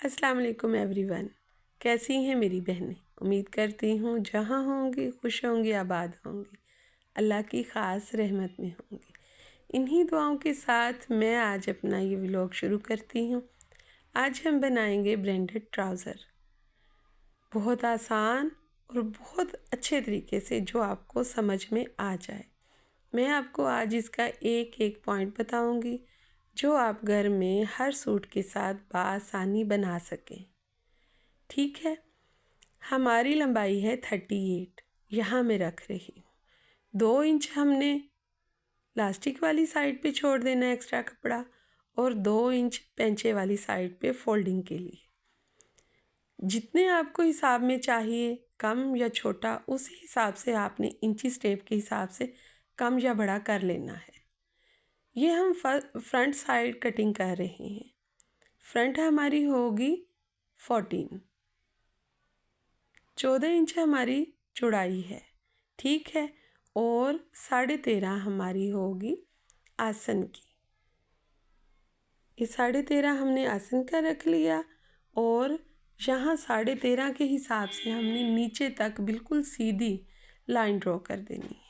अस्सलाम वालेकुम एवरीवन। कैसी हैं मेरी बहनें? उम्मीद करती हूँ जहाँ होंगी खुश होंगी, आबाद होंगी, अल्लाह की ख़ास रहमत में होंगी। इन्हीं दुआओं के साथ मैं आज अपना ये व्लॉग शुरू करती हूँ। आज हम बनाएंगे ब्रांडेड ट्राउज़र, बहुत आसान और बहुत अच्छे तरीके से, जो आपको समझ में आ जाए। मैं आपको आज इसका एक एक पॉइंट बताऊंगी जो आप घर में हर सूट के साथ बआसानी बना सकें। ठीक है, हमारी लंबाई है 38, यहाँ मैं रख रही हूँ। 2 इंच हमने लास्टिक वाली साइड पे छोड़ देना एक्स्ट्रा कपड़ा, और 2 इंच पेंचे वाली साइड पे फोल्डिंग के लिए। जितने आपको हिसाब में चाहिए, कम या छोटा, उसी हिसाब से आपने इंची स्टेप के हिसाब से कम या बड़ा कर लेना है। ये हम फ्रंट साइड कटिंग कर रहे हैं। फ्रंट हमारी होगी 14 इंच हमारी चौड़ाई है। ठीक है, और 13.5 हमारी होगी आसन की। ये 13.5 हमने आसन का रख लिया, और यहाँ 13.5 के हिसाब से हमने नीचे तक बिल्कुल सीधी लाइन ड्रॉ कर देनी है।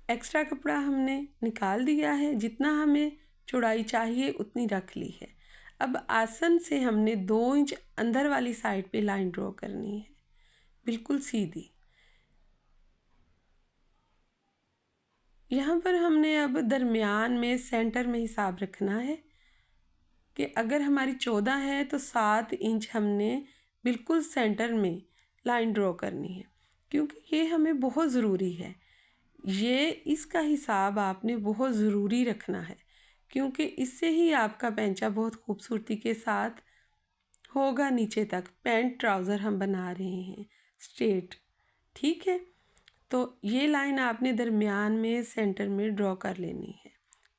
एक्स्ट्रा कपड़ा हमने निकाल दिया है, जितना हमें चौड़ाई चाहिए उतनी रख ली है। अब आसन से हमने 2 इंच अंदर वाली साइड पे लाइन ड्रॉ करनी है, बिल्कुल सीधी। यहाँ पर हमने अब दरमियान में सेंटर में हिसाब रखना है कि अगर हमारी 14 है तो 7 इंच हमने बिल्कुल सेंटर में लाइन ड्रॉ करनी है, क्योंकि ये हमें बहुत ज़रूरी है। ये इसका हिसाब आपने बहुत ज़रूरी रखना है, क्योंकि इससे ही आपका पेंचा बहुत खूबसूरती के साथ होगा नीचे तक। पैंट ट्राउज़र हम बना रहे हैं स्ट्रेट। ठीक है, तो ये लाइन आपने दरमियान में सेंटर में ड्रॉ कर लेनी है।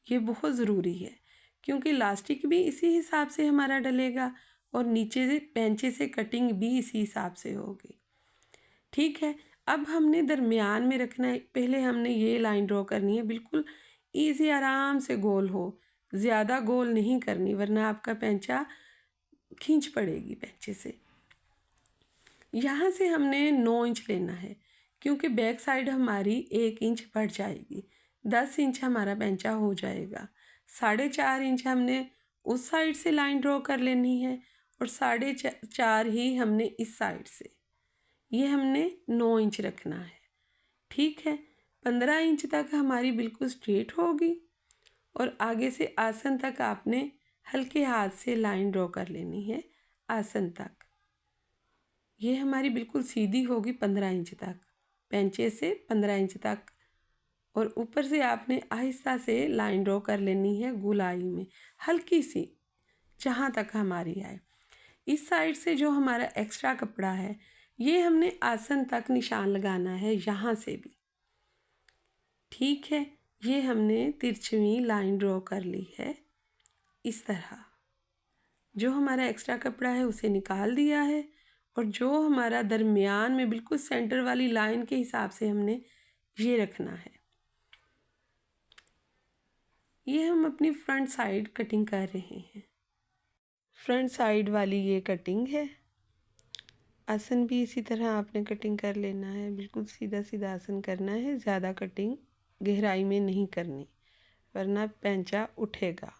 ये बहुत ज़रूरी है, क्योंकि लास्टिक भी इसी हिसाब से हमारा डलेगा और नीचे से पेंचे से कटिंग भी इसी हिसाब से होगी। ठीक है, अब हमने दरमियान में रखना है। पहले हमने ये लाइन ड्रॉ करनी है, बिल्कुल ईजी, आराम से गोल हो, ज़्यादा गोल नहीं करनी, वरना आपका पेंचा खींच पड़ेगी पेंचे से। यहाँ से हमने 9 इंच लेना है, क्योंकि बैक साइड हमारी 1 इंच बढ़ जाएगी, 10 इंच हमारा पेंचा हो जाएगा। 4.5 इंच हमने उस साइड से लाइन ड्रॉ कर लेनी है, और 4.5 ही हमने इस साइड से। ये हमने 9 इंच रखना है। ठीक है, 15 इंच तक हमारी बिल्कुल स्ट्रेट होगी, और आगे से आसन तक आपने हल्के हाथ से लाइन ड्रॉ कर लेनी है आसन तक। ये हमारी बिल्कुल सीधी होगी 15 इंच तक, पेंचे से 15 इंच तक, और ऊपर से आपने आहिस्ता से लाइन ड्रॉ कर लेनी है गोलाई में, हल्की सी, जहाँ तक हमारी आए। इस साइड से जो हमारा एक्स्ट्रा कपड़ा है, ये हमने आसन तक निशान लगाना है, यहाँ से भी। ठीक है, ये हमने तिरछवी लाइन ड्रॉ कर ली है इस तरह। जो हमारा एक्स्ट्रा कपड़ा है उसे निकाल दिया है, और जो हमारा दरमियान में बिल्कुल सेंटर वाली लाइन के हिसाब से हमने ये रखना है। ये हम अपनी फ्रंट साइड कटिंग कर रहे हैं। फ्रंट साइड वाली ये कटिंग है। आसन भी इसी तरह आपने कटिंग कर लेना है, बिल्कुल सीधा सीधा आसन करना है, ज़्यादा कटिंग गहराई में नहीं करनी, वरना पेंचा उठेगा,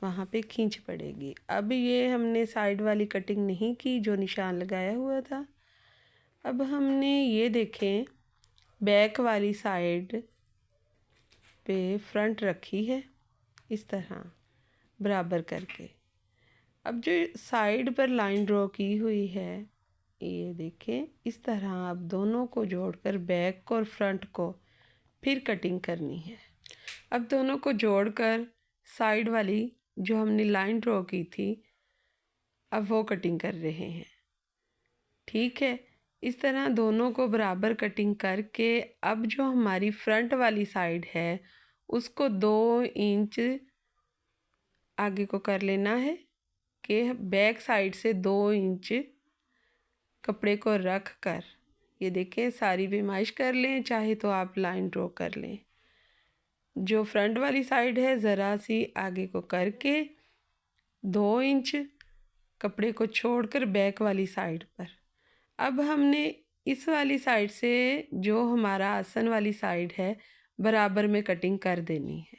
वहाँ पे खींच पड़ेगी। अब ये हमने साइड वाली कटिंग नहीं की जो निशान लगाया हुआ था। अब हमने ये देखें बैक वाली साइड पे फ्रंट रखी है इस तरह बराबर करके। अब जो साइड पर लाइन ड्रॉ की हुई है, ये देखें इस तरह आप दोनों को जोड़कर बैक और फ्रंट को फिर कटिंग करनी है। अब दोनों को जोड़कर साइड वाली जो हमने लाइन ड्रॉ की थी, अब वो कटिंग कर रहे हैं। ठीक है, इस तरह दोनों को बराबर कटिंग करके अब जो हमारी फ्रंट वाली साइड है उसको 2 इंच आगे को कर लेना है, कि बैक साइड से 2 इंच कपड़े को रख कर, ये देखें सारी पैमाइश कर लें, चाहे तो आप लाइन ड्रॉ कर लें। जो फ्रंट वाली साइड है ज़रा सी आगे को करके 2 इंच कपड़े को छोड़कर बैक वाली साइड पर। अब हमने इस वाली साइड से जो हमारा आसन वाली साइड है बराबर में कटिंग कर देनी है,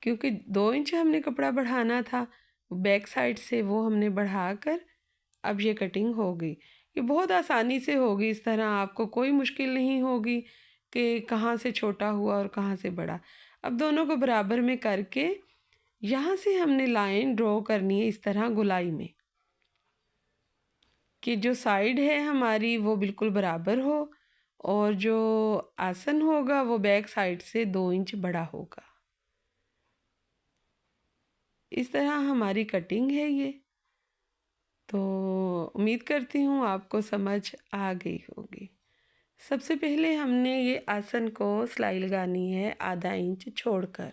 क्योंकि 2 इंच हमने कपड़ा बढ़ाना था बैक साइड से, वो हमने बढ़ाकर अब ये कटिंग हो गई। ये बहुत आसानी से होगी, इस तरह आपको कोई मुश्किल नहीं होगी कि कहाँ से छोटा हुआ और कहाँ से बड़ा। अब दोनों को बराबर में करके यहाँ से हमने लाइन ड्रॉ करनी है इस तरह गोलाई में, कि जो साइड है हमारी वो बिल्कुल बराबर हो और जो आसन होगा वो बैक साइड से 2 इंच बड़ा होगा। इस तरह हमारी कटिंग है ये। तो उम्मीद करती हूँ आपको समझ आ गई होगी। सबसे पहले हमने ये आसन को सिलाई लगानी है आधा इंच छोड़कर।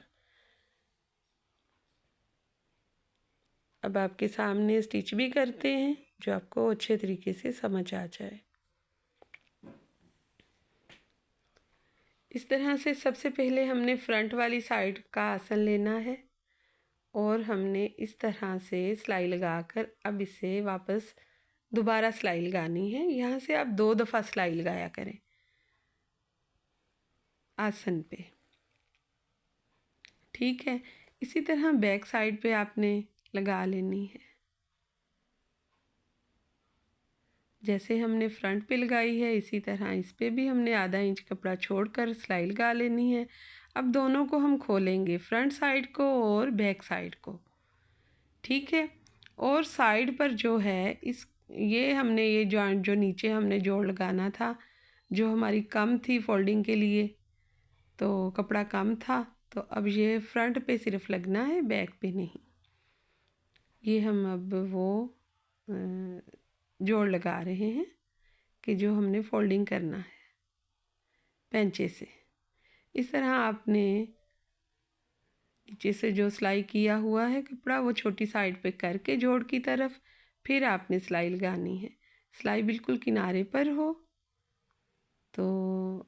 अब आपके सामने स्टिच भी करते हैं जो आपको अच्छे तरीके से समझ आ जाए। इस तरह से सबसे पहले हमने फ्रंट वाली साइड का आसन लेना है और हमने इस तरह से सिलाई लगाकर अब इसे वापस दोबारा सिलाई लगानी है। यहाँ से आप 2 दफ़ा सिलाई लगाया करें आसन पे, ठीक है। इसी तरह बैक साइड पे आपने लगा लेनी है। जैसे हमने फ्रंट पे लगाई है इसी तरह इस पे भी हमने आधा इंच कपड़ा छोड़कर सिलाई लगा लेनी है। अब दोनों को हम खोलेंगे, फ्रंट साइड को और बैक साइड को, ठीक है। और साइड पर जो है इस ये हमने ये जॉइंट जो नीचे हमने जोड़ लगाना था, जो हमारी कम थी फोल्डिंग के लिए, तो कपड़ा कम था, तो अब ये फ्रंट पे सिर्फ लगना है, बैक पे नहीं। ये हम अब वो जोड़ लगा रहे हैं कि जो हमने फोल्डिंग करना है पेंचे से। इस तरह आपने नीचे से जो सिलाई किया हुआ है कपड़ा वो छोटी साइड पे करके जोड़ की तरफ फिर आपने सिलाई लगानी है। सिलाई बिल्कुल किनारे पर हो तो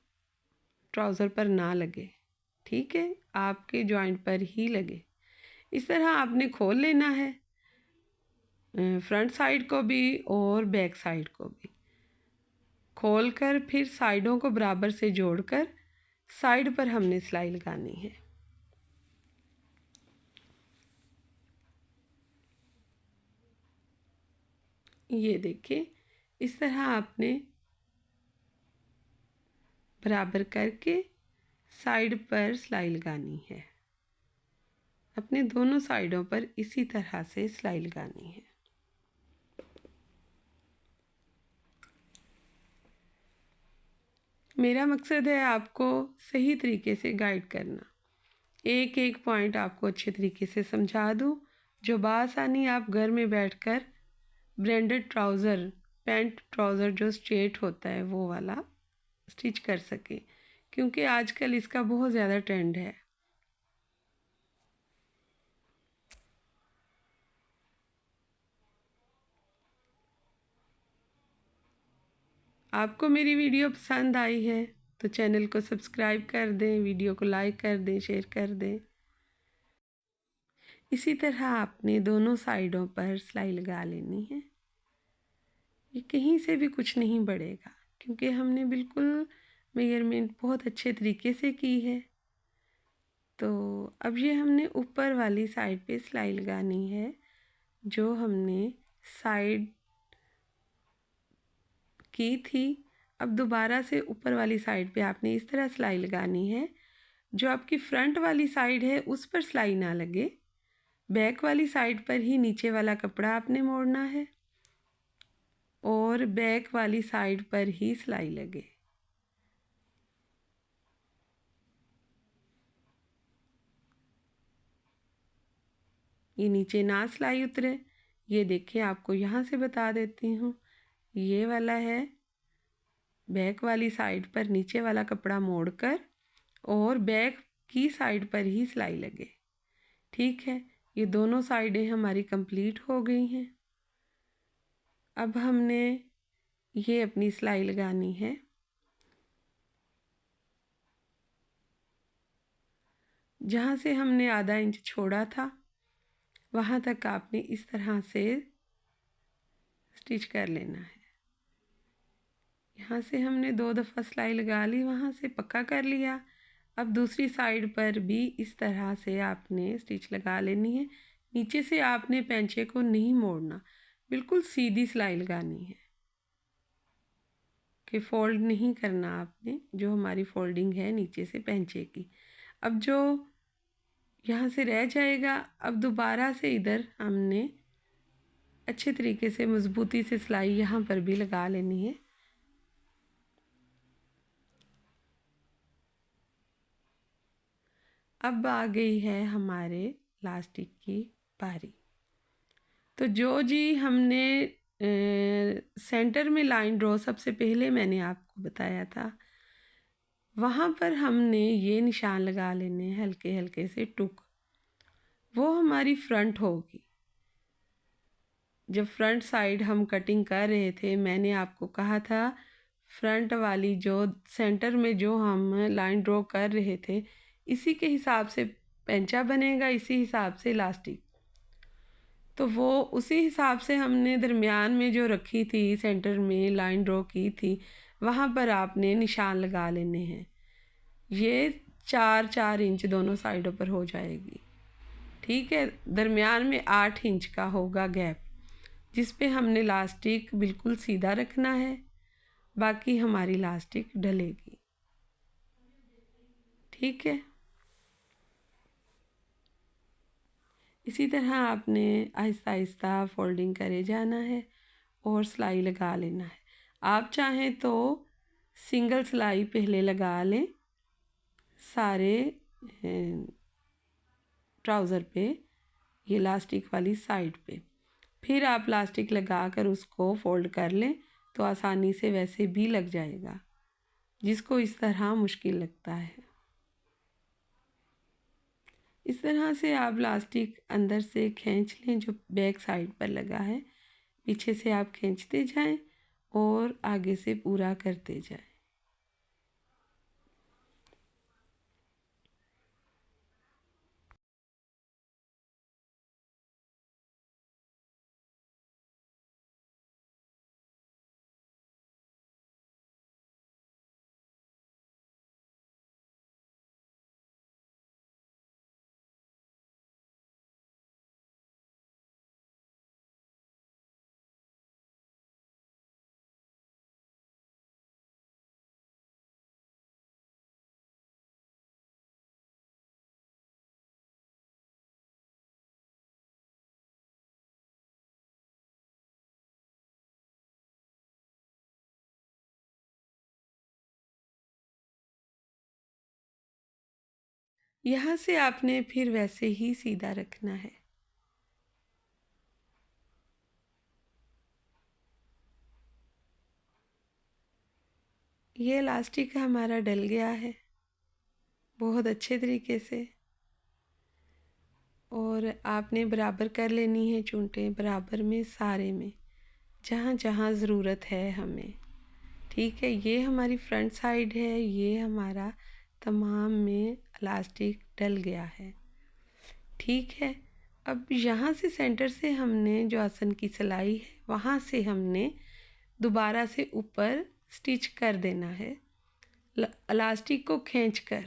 ट्राउज़र पर ना लगे, ठीक है, आपके जॉइंट पर ही लगे। इस तरह आपने खोल लेना है फ्रंट साइड को भी और बैक साइड को भी। खोलकर फिर साइडों को बराबर से जोड़कर साइड पर हमने सिलाई लगानी है। ये देखिए इस तरह आपने बराबर करके साइड पर सिलाई लगानी है। अपने दोनों साइडों पर इसी तरह से सिलाई लगानी है। मेरा मकसद है आपको सही तरीके से गाइड करना, एक एक पॉइंट आपको अच्छे तरीके से समझा दूँ, जो बासानी आप घर में बैठकर ब्रांडेड ट्राउज़र, पैंट ट्राउज़र जो स्ट्रेट होता है वो वाला स्टिच कर सके, क्योंकि आजकल इसका बहुत ज़्यादा ट्रेंड है। आपको मेरी वीडियो पसंद आई है तो चैनल को सब्सक्राइब कर दें, वीडियो को लाइक कर दें, शेयर कर दें। इसी तरह आपने दोनों साइडों पर सिलाई लगा लेनी है। ये कहीं से भी कुछ नहीं बढ़ेगा क्योंकि हमने बिल्कुल मेजरमेंट बहुत अच्छे तरीके से की है। तो अब ये हमने ऊपर वाली साइड पे सिलाई लगानी है, जो हमने साइड की थी। अब दोबारा से ऊपर वाली साइड पे आपने इस तरह सिलाई लगानी है, जो आपकी फ्रंट वाली साइड है उस पर सिलाई ना लगे, बैक वाली साइड पर ही नीचे वाला कपड़ा आपने मोड़ना है और बैक वाली साइड पर ही सिलाई लगे। ये नीचे ना सिलाई उतरे, ये देखिए आपको यहाँ से बता देती हूँ, ये वाला है बैक वाली साइड पर नीचे वाला कपड़ा मोड़कर और बैक की साइड पर ही सिलाई लगे, ठीक है। ये दोनों साइडें हमारी कंप्लीट हो गई हैं। अब हमने ये अपनी सिलाई लगानी है। जहाँ से हमने आधा इंच छोड़ा था वहाँ तक आपने इस तरह से स्टिच कर लेना है। यहाँ से हमने 2 दफ़ा सिलाई लगा ली, वहाँ से पक्का कर लिया। अब दूसरी साइड पर भी इस तरह से आपने स्टिच लगा लेनी है। नीचे से आपने पैंचे को नहीं मोड़ना, बिल्कुल सीधी सिलाई लगानी है कि फोल्ड नहीं करना आपने, जो हमारी फोल्डिंग है नीचे से पैंचे की। अब जो यहाँ से रह जाएगा, अब दोबारा से इधर हमने अच्छे तरीके से मज़बूती से सिलाई यहाँ पर भी लगा लेनी है। अब आ गई है हमारे लास्टिक की बारी। तो जो जी हमने सेंटर में लाइन ड्रॉ सबसे पहले मैंने आपको बताया था, वहाँ पर हमने ये निशान लगा लेने हैं हल्के हल्के से टुक। वो हमारी फ्रंट होगी। जब फ्रंट साइड हम कटिंग कर रहे थे, मैंने आपको कहा था फ्रंट वाली जो सेंटर में जो हम लाइन ड्रॉ कर रहे थे, इसी के हिसाब से पैंचा बनेगा, इसी हिसाब से इलास्टिक। तो वो उसी हिसाब से हमने दरमियान में जो रखी थी, सेंटर में लाइन ड्रॉ की थी, वहाँ पर आपने निशान लगा लेने हैं। ये 4-4 इंच दोनों साइडों पर हो जाएगी। ठीक है, दरमियान में 8 इंच का होगा गैप, जिस पे हमने लास्टिक बिल्कुल सीधा रखना है, बाकी हमारी लास्टिक ढलेगी। ठीक है, इसी तरह आपने आहिस्ता आहिस्ता फोल्डिंग करे जाना है और सिलाई लगा लेना है। आप चाहें तो सिंगल सिलाई पहले लगा लें सारे ट्राउज़र पे, ये लास्टिक वाली साइड पे, फिर आप लास्टिक लगा कर उसको फोल्ड कर लें तो आसानी से वैसे भी लग जाएगा, जिसको इस तरह मुश्किल लगता है। इस तरह से आप लास्टिक अंदर से खींच लें, जो बैक साइड पर लगा है, पीछे से आप खींचते जाएं और आगे से पूरा करते जाएं। यहाँ से आपने फिर वैसे ही सीधा रखना है। ये इलास्टिक हमारा डल गया है बहुत अच्छे तरीके से, और आपने बराबर कर लेनी है चूंटें, बराबर में सारे में, जहाँ जहाँ ज़रूरत है हमें। ठीक है, ये हमारी फ्रंट साइड है, ये हमारा तमाम में इलास्टिक डल गया है। ठीक है, अब यहाँ से सेंटर से हमने जो आसन की सिलाई है, वहाँ से हमने दोबारा से ऊपर स्टिच कर देना है इलास्टिक को खींचकर।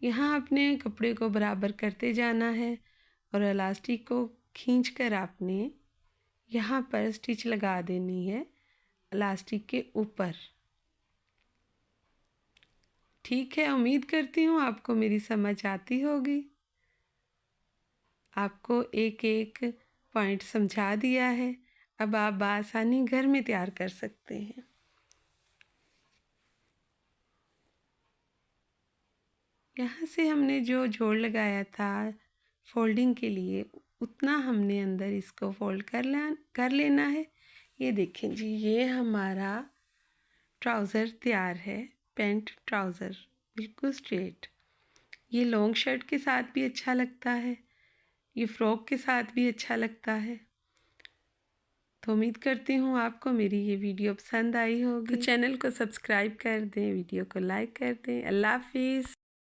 यहाँ अपने कपड़े को बराबर करते जाना है और इलास्टिक को खींचकर आपने यहाँ पर स्टिच लगा देनी है इलास्टिक के ऊपर। ठीक है, उम्मीद करती हूँ आपको मेरी समझ आती होगी। आपको एक एक पॉइंट समझा दिया है, अब आप बआसानी घर में तैयार कर सकते हैं। यहाँ से हमने जो जोड़ लगाया था फोल्डिंग के लिए, उतना हमने अंदर इसको फोल्ड कर लेना है। ये देखें जी, ये हमारा ट्राउज़र तैयार है, पैंट ट्राउज़र बिल्कुल स्ट्रेट। ये लॉन्ग शर्ट के साथ भी अच्छा लगता है, ये फ्रॉक के साथ भी अच्छा लगता है। तो उम्मीद करती हूँ आपको मेरी ये वीडियो पसंद आई होगी। तो चैनल को सब्सक्राइब कर दें, वीडियो को लाइक कर दें। अल्लाह हाफिज़।